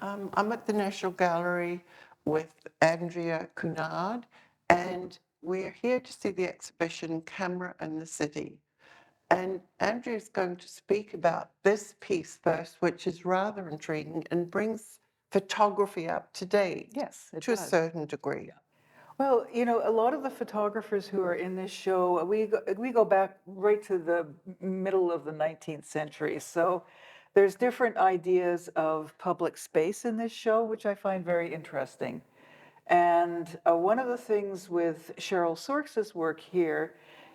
I'm at the National Gallery with Andrea Kunard, and we're here to see the exhibition Camera and the City. And Andrea's going to speak about this piece first, which is rather intriguing and brings photography up to date Yes, it to a does. certain degree. Well, a lot of the photographers who are in this show, we go back right to the middle of the 19th century. So there's different ideas of public space in this show, which I find very interesting. And one of the things with Cheryl Sorks's work here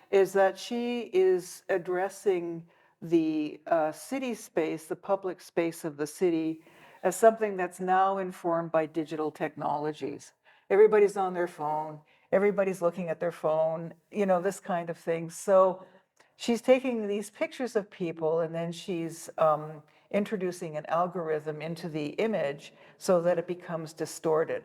is that she is addressing the city space, the public space of the city, as something that's now informed by digital technologies. Everybody's on their phone, everybody's looking at their phone, this kind of thing. So she's taking these pictures of people and then she's introducing an algorithm into the image so that it becomes distorted.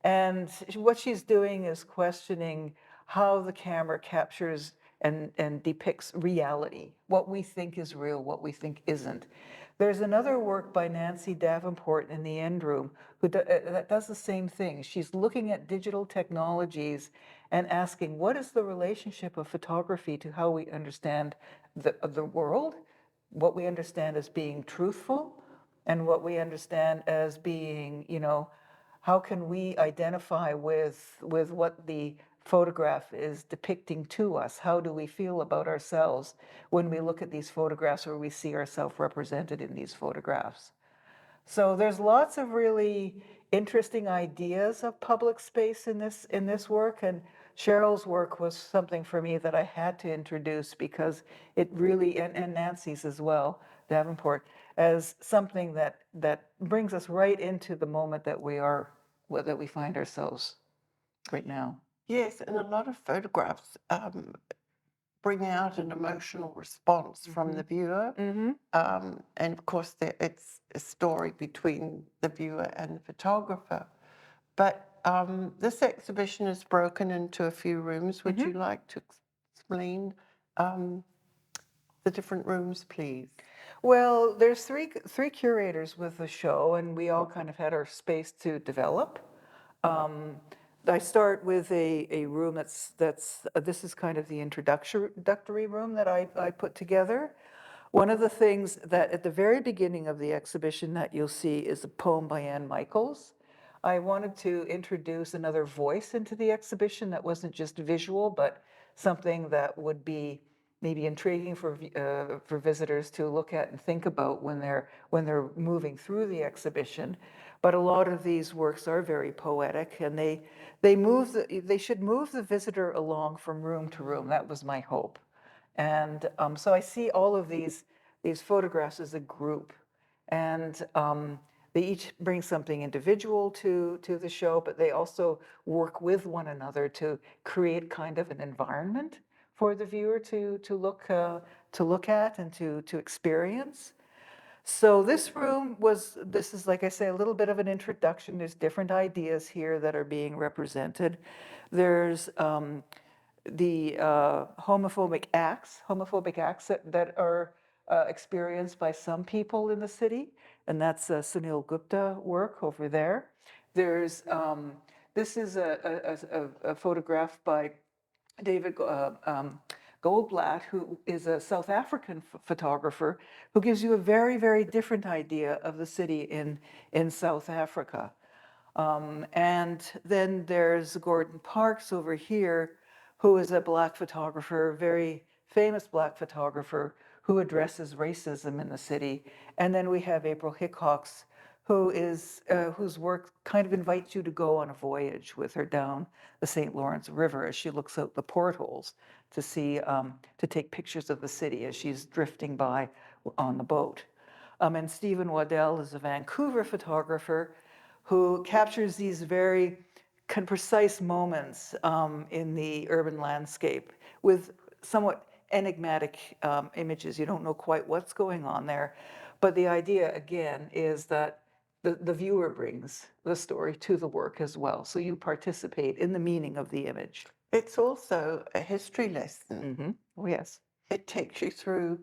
And what she's doing is questioning how the camera captures and depicts reality, what we think is real, what we think isn't. There's another work by Nancy Davenport in the End Room that does the same thing. She's looking at digital technologies and asking, what is the relationship of photography to how we understand the world, what we understand as being truthful, and what we understand as being, how can we identify with what the photograph is depicting to us? How do we feel about ourselves when we look at these photographs or we see ourselves represented in these photographs? So there's lots of really interesting ideas of public space in this work, and Cheryl's work was something for me that I had to introduce because it really, and Nancy's as well, Davenport, as something that brings us right into the moment that we find ourselves right now. Yes, and a lot of photographs bring out an emotional response from the viewer. And of course, it's a story between the viewer and the photographer. But this exhibition is broken into a few rooms. Would you like to explain the different rooms, please? Well, there's three curators with the show, and we all kind of had our space to develop. Um, I start with a room this is kind of the introductory room that I put together. One of the things that at the very beginning of the exhibition that you'll see is a poem by Anne Michaels. I wanted to introduce another voice into the exhibition that wasn't just visual, but something that would be maybe intriguing for visitors to look at and think about when they're moving through the exhibition. But a lot of these works are very poetic, and they should move the visitor along from room to room. That was my hope. And so I see all of these photographs as a group, and they each bring something individual to the show, but they also work with one another to create kind of an environment for the viewer to look at and to experience. So this is, like I say, a little bit of an introduction. There's different ideas here that are being represented. There's the homophobic acts that are experienced by some people in the city, and that's Sunil Gupta work over there. There's this is a photograph by David Goldblatt, who is a South African photographer, who gives you a very, very different idea of the city in South Africa. And then there's Gordon Parks over here, who is a Black photographer, very famous Black photographer, who addresses racism in the city. And then we have April Hickox, whose work kind of invites you to go on a voyage with her down the St. Lawrence River as she looks out the portholes to see, to take pictures of the city as she's drifting by on the boat. And Stephen Waddell is a Vancouver photographer who captures these very precise moments in the urban landscape with somewhat enigmatic images. You don't know quite what's going on there. But the idea, again, is that the viewer brings the story to the work as well. So you participate in the meaning of the image. It's also a history lesson. Oh, yes. It takes you through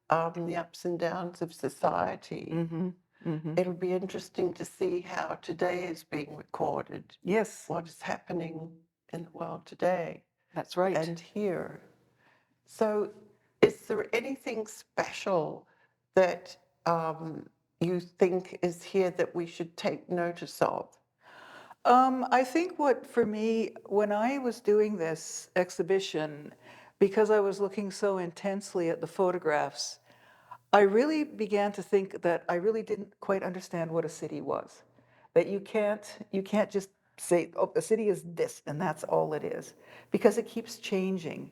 the ups and downs of society. It'll be interesting to see how today is being recorded, Yes, what is happening in the world today that's right. and here. So, is there anything special that you think is here that we should take notice of? I think what for me, when I was doing this exhibition, because I was looking so intensely at the photographs, I really began to think that I really didn't quite understand what a city was. That you can't just say, oh, a city is this and that's all it is, because it keeps changing.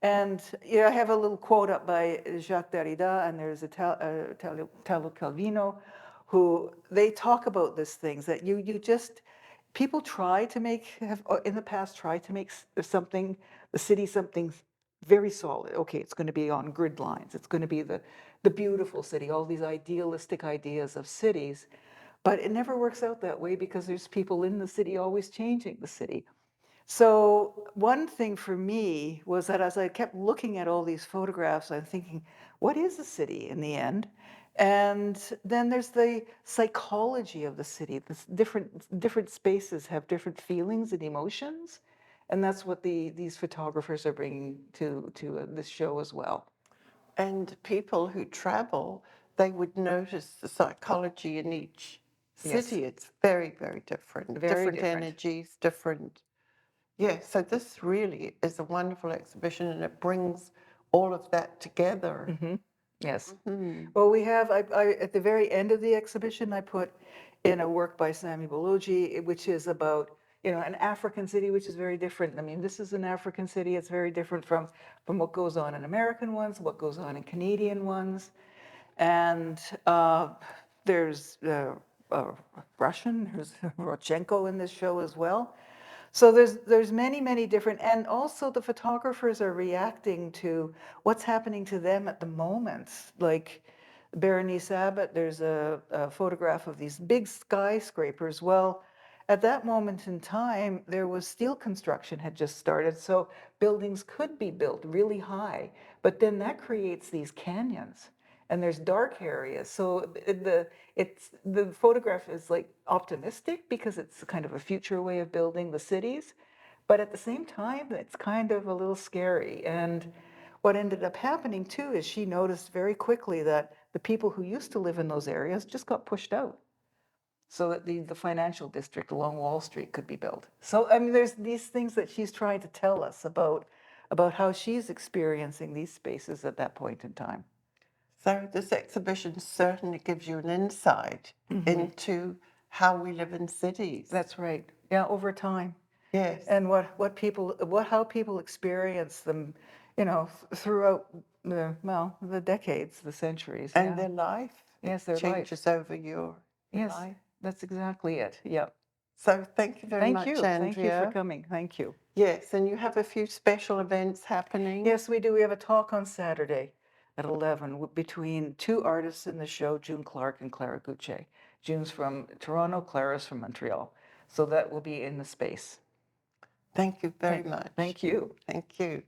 And yeah, I have a little quote up by Jacques Derrida, and there's Italo Calvino, who they talk about these things that you just people try to make have in the past tried to make something the city something very solid. Okay, it's going to be on grid lines. It's going to be the beautiful city. All these idealistic ideas of cities, but it never works out that way because there's people in the city always changing the city. So one thing for me was that as I kept looking at all these photographs, I'm thinking, what is a city in the end? And then there's the psychology of the city. Different spaces have different feelings and emotions, and that's what these photographers are bringing to this show as well. And people who travel, they would notice the psychology in each Yes, city. It's very, very different. very Different different. energies, different. Yeah, so this really is a wonderful exhibition and it brings all of that together. Yes. Well, we have, at the very end of the exhibition, I put in a work by Sami Bologi, which is about, an African city, which is very different. I mean, this is an African city. It's very different from what goes on in American ones, what goes on in Canadian ones. And there's Russian, there's Rodchenko in this show as well. So there's many different, and also the photographers are reacting to what's happening to them at the moment. Like Berenice Abbott, there's a photograph of these big skyscrapers. Well, at that moment in time, there was steel construction had just started, so buildings could be built really high, but then that creates these canyons and there's dark areas. So the photograph is like optimistic because it's kind of a future way of building the cities, but at the same time, it's kind of a little scary. And what ended up happening too is she noticed very quickly that the people who used to live in those areas just got pushed out so that the financial district along Wall Street could be built. So, I mean, there's these things that she's trying to tell us about how she's experiencing these spaces at that point in time. So this exhibition certainly gives you an insight into how we live in cities. That's right. Yeah, over time. Yes. And how people experience them, throughout the decades, the centuries. And Yeah. their life. Yes, It their life. changes over your Yes, life. that's exactly it. Yeah. So thank you very Thank much, you. Andrea. Thank you for coming. Thank you. Yes, and you have a few special events happening. Yes, we do. We have a talk on Saturday at 11 between two artists in the show, June Clark and Clara Gucce. June's from Toronto, Clara's from Montreal. So that will be in the space. Thank you very much. Thank you. Thank you.